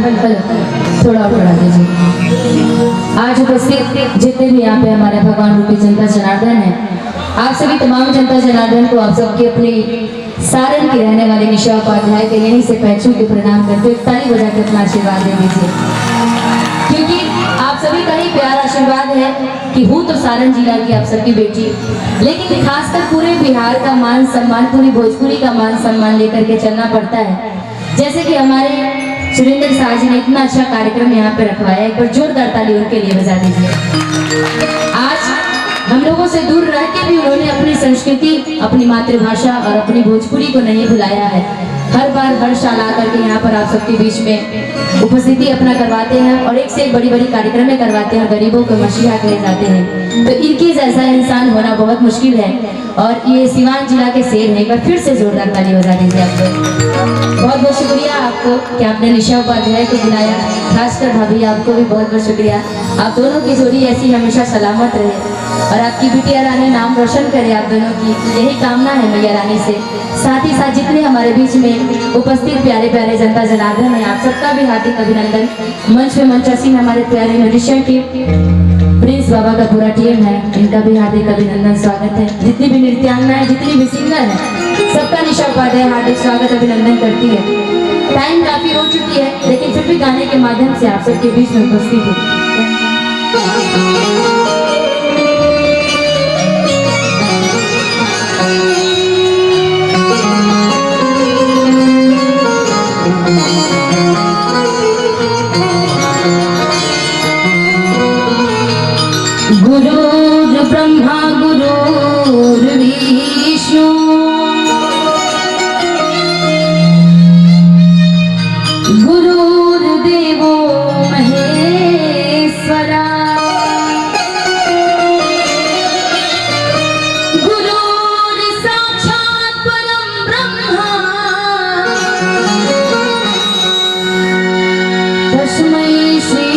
थोड़ा और बढ़ा दीजिए। आज उपस्थित जितने भी यहाँ पे हमारे भगवान रूपी जनता जनार्दन है, आप सभी तमाम जनता जनार्दन को आप सबके अपनी सारण की रहने वाली निशा उपाध्याय के यहीं से पैचू के प्रणाम करते हुए ताली बजा के अपना आशीर्वाद दे दीजिए, क्योंकि आप सभी का ही प्यार आशीर्वाद है कि हूँ तो सारण जिला की आप सबकी बेटी, लेकिन खासकर पूरे बिहार का मान सम्मान, पूरी भोजपुरी का मान सम्मान लेकर के चलना पड़ता है। जैसे कि हमारे सुरेंद्र शाह जी ने इतना अच्छा कार्यक्रम यहाँ पे रखवाया है, एक बार जोरदार ताली उनके लिए बजा दीजिए। आज हम लोगों से दूर रह के भी उन्होंने अपनी संस्कृति, अपनी मातृभाषा और अपनी भोजपुरी को नहीं भुलाया है। हर बार हर साल आकर के यहाँ पर आप सबके बीच में उपस्थिति अपना करवाते हैं और एक से एक बड़ी बड़ी कार्यक्रम करवाते हैं और गरीबों को मसीहा ले जाते हैं। तो इनके जैसा इंसान होना बहुत मुश्किल है और ये सिवान जिला के शेर है। एक बार फिर से जोरदार ताली बजा दीजिए आपको। बहुत बहुत शुक्रिया आपको कि आपने निशा उपाध्याय को बुलाया, खासकर भाभी आपको भी बहुत बहुत शुक्रिया। आप दोनों की जोड़ी ऐसी हमेशा सलामत रहे और आपकी बिटिया रानी नाम रोशन करे आप दोनों की, यही कामना है मैया रानी से। साथ ही साथ जितने हमारे बीच में उपस्थित प्यारे प्यारे जनता जनार्दन है, आप सबका भी हार्दिक अभिनंदन। मंच पे मंचासीन हमारे प्यारे म्यूजिशियन की प्रिंस बाबा का पूरा टीम है, इनका भी हार्दिक अभिनंदन स्वागत है। जितनी भी नृत्यांगनाएं, जितनी भी सिंगर है, सबका निशा उपाध्याय हार्दिक स्वागत अभिनंदन करती है। टाइम काफी हो चुकी है, लेकिन फिर भी गाने के माध्यम से आप सबके बीच में उपस्थित है। गुरुर् ब्रह्मा गुरुर्विष्णु गुरुर्देवो महेश्वरा गुरुर्साक्षात् परं ब्रह्मा तस्मै श्री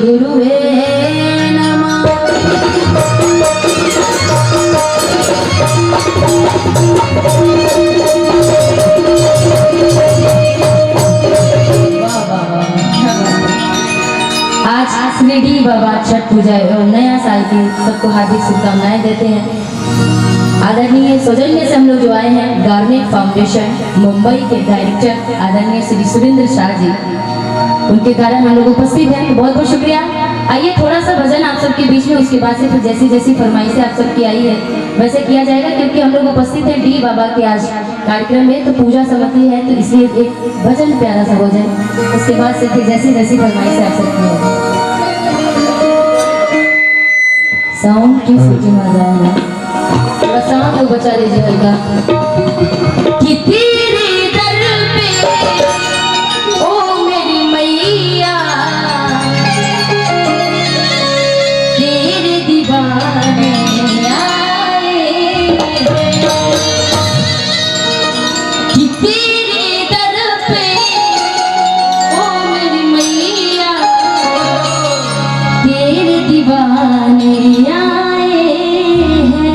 गुरुवे आज श्री बाबा छठ पूजा एवं नया साल की सबको हार्दिक शुभकामनाएं देते हैं। आदरणीय सौजन्य से हम लोग जो आए हैं, गार्नेट फाउंडेशन मुंबई के डायरेक्टर आदरणीय श्री सुरेंद्र शाह जी, उनके कारण हम लोग उपस्थित हैं। तो बहुत बहुत शुक्रिया। आइए थोड़ा सा भजन आप सबके बीच में, उसके बाद से फिर जैसी जैसी फरमाइशें आप सबकी आई है वैसे किया जाएगा, क्योंकि हम लोग उपस्थित हैं डी बाबा के आज कार्यक्रम में, तो पूजा समाप्ति है, तो इसलिए एक भजन प्यारा सा हो जाए, उसके बाद से फिर जैसी जैसी फरमाइशें आप सबकी है। साउंड की स्थिति में आ जाएगा, थोड़ा साउंड को बचा लीजिए हल्का। कि तेरे दर पे ओ मेरी मैया तेरे दीवाने आए, कि तेरे दर पे ओ मेरी मैया तेरे दीवाने आए हैं।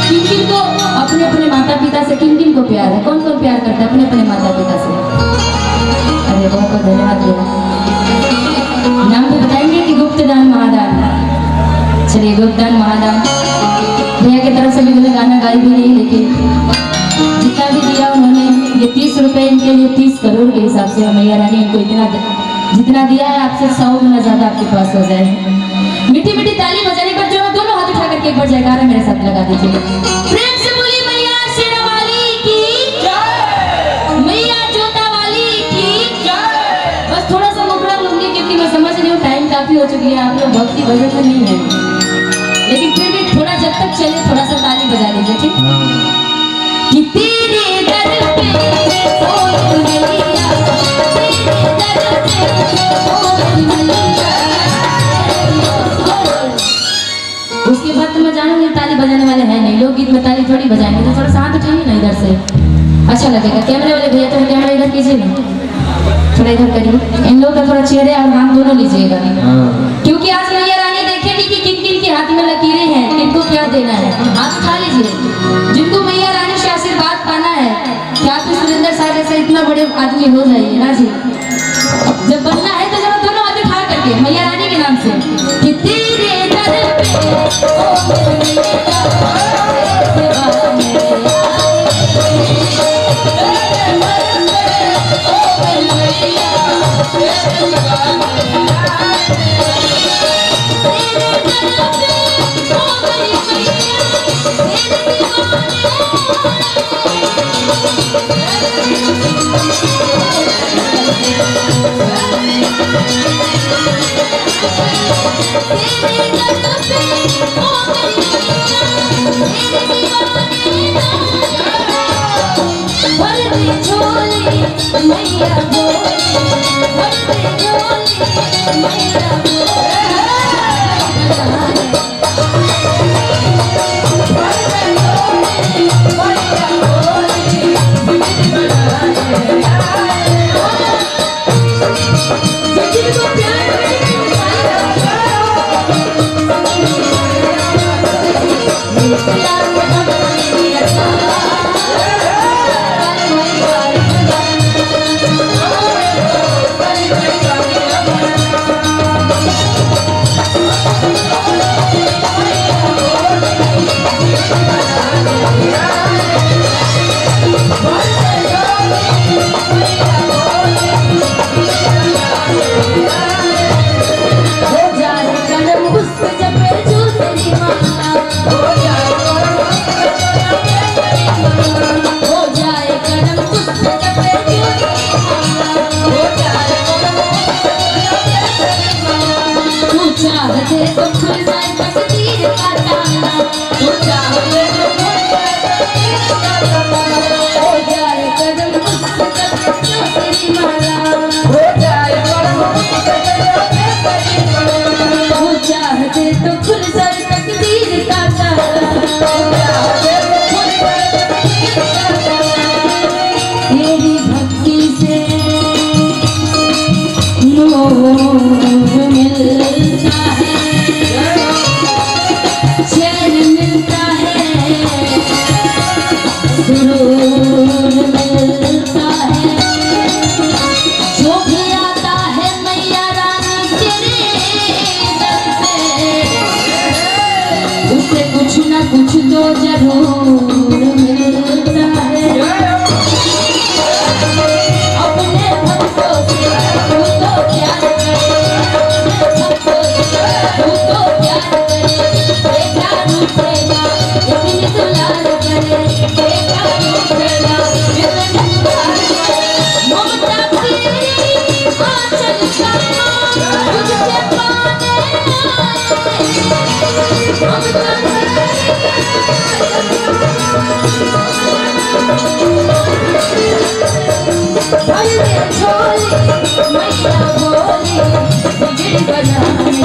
किन किन को अपने अपने माता पिता से किन किन को प्यार है? कौन कौन प्यार करता है अपने अपने माता पिता से? अरे बहुत बहुत धन्यवाद भैया। नाम तो बताएंगे कि गुप्तदान महादान? चलिए गुप्तदान महादान भैया की तरफ से भी मैंने गाना गाई भी नहीं, लेकिन जितना भी दिया उन्होंने, ये 30 रुपए इनके लिए 30 करोड़ के हिसाब से मैया रानी इनको इतना जितना दिया है, आपसे 100 गुना ज्यादा आपके पास हो जाए। मीठी मीठी ताली बजाने पर जो दोनों हाथ उठा करके एक बार जयकारा मेरे साथ लगा दीजिए। प्रेम से बोली मैया शेरावाली की जय, मैया जोतावाली की जय। बस थोड़ा सा मुखड़ा लूंगी, क्योंकि मैं समझ रही हूँ टाइम काफी हो चुकी है, आप लोग भक्ति भजन में नहीं है, लेकिन फिर भी थोड़ा जब तक चले थोड़ा सा ताली बजा लीजिए, ठीक? कि तेरे दर पे ओ मैया, तेरे दर पे ओ मैया। उसके बाद तो मैं जानूंगी ताली बजाने वाले हैं नहीं, लोग गीत में ताली थोड़ी बजाएंगे, तो थोड़ा सा हाथ उठाइए ना इधर से, अच्छा लगेगा। कैमरे वाले भैया थोड़ा कैमरा इधर कीजिए ना, थोड़ा इधर करिए। इन लोगों का थोड़ा चेहरे और हाथ दोनों लीजिएगा, क्योंकि आज मैया रानी देखेगी कि किन किन के हाथ में लकीरें हैं, किनको क्या देना है। हाथ उठा लीजिए जिनको मैया रानी से आशीर्वाद पाना है। क्या तो सुरेंद्र शाह जैसे इतना बड़े आदमी हो जाइए ना जी। जब बनना है तो जरा दोनों हाथ उठा करके मैया रानी के नाम से कि तेरे दर पे ओ मैया मैया कुछ तो जरूर मिलता है अपने भक्तों से तू तो प्यार करे भक्तों से तू तो प्यार करे बेटा रूठेगा इतनी दुलार करे बेटा रूठेगा इतनी दुलार करे ममता तेरी आंचल का तुझसे पाने ममता छोली मैया बोली बिगड़ बनाने